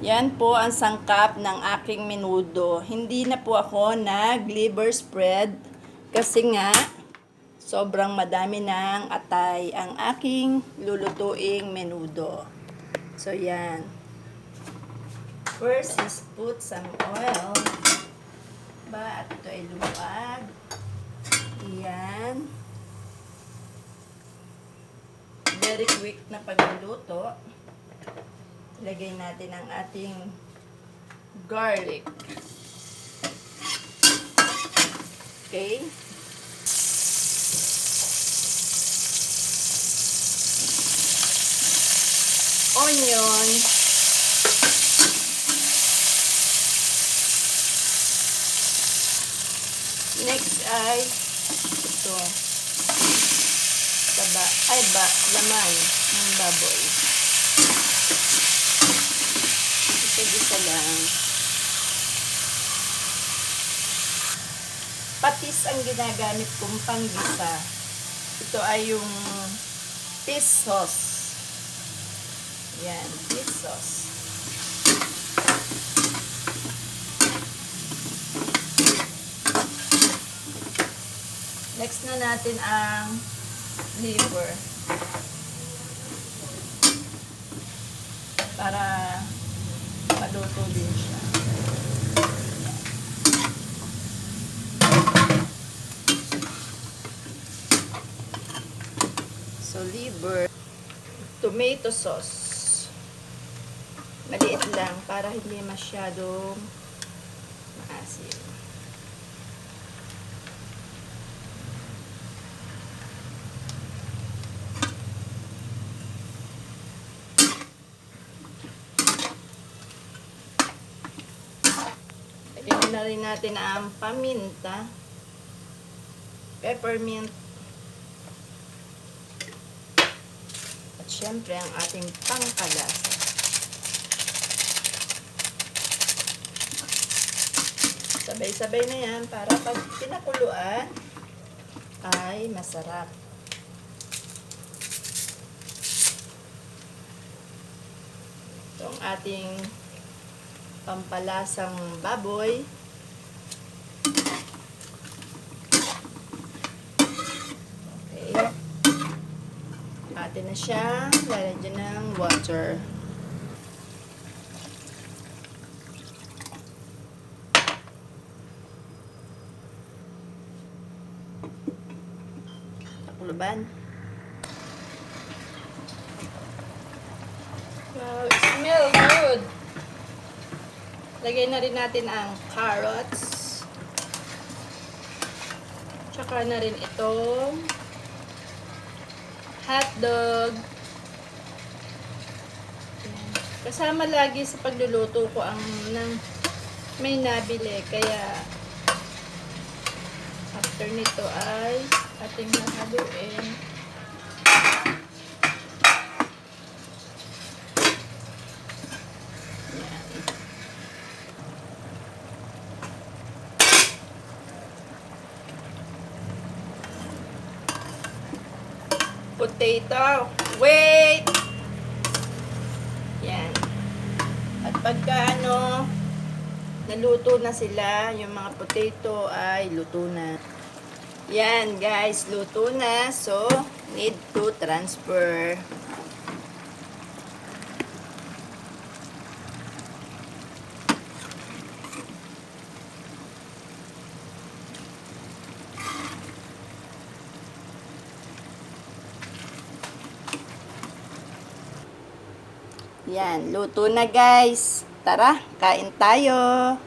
Yan po ang sangkap ng aking menudo. Hindi na po ako nag-liver spread kasi nga sobrang madami ng atay ang aking lulutuing menudo. So yan. First is put some oil. At ito ay lumuag. Yan. Very quick na pagluluto. Ilagay natin ang ating garlic. Okay. Onion. Next ay ito. Laman ng baboy. Isa lang. Patis ang ginagamit kong panggisa. Ito ay yung fish sauce. Yan, fish sauce. Next na natin ang liver. Para maluto din siya. So, liver. Tomato sauce. Maliit lang para hindi masyadong maasim. Lagyan na rin natin ang paminta, peppermint, at syempre ang ating pangkalasa. Sabay-sabay na yan para pag pinakuluan ay masarap. Ito ang ating pampalasang baboy. Okay. Atin na siya. Lalagyan ng water. Takuluban. Wow, it smells good. Lagay na rin natin ang carrots. Tsaka na rin itong hotdog. Kasama lagi sa pagluluto ko ang may nabili. Kaya after nito ay ating haluin. Potato. Wait! Yan. At pagka naluto na sila, yung mga potato ay luto na. Yan guys, luto na. So, need to transfer. Yan, luto na guys. Tara, kain tayo.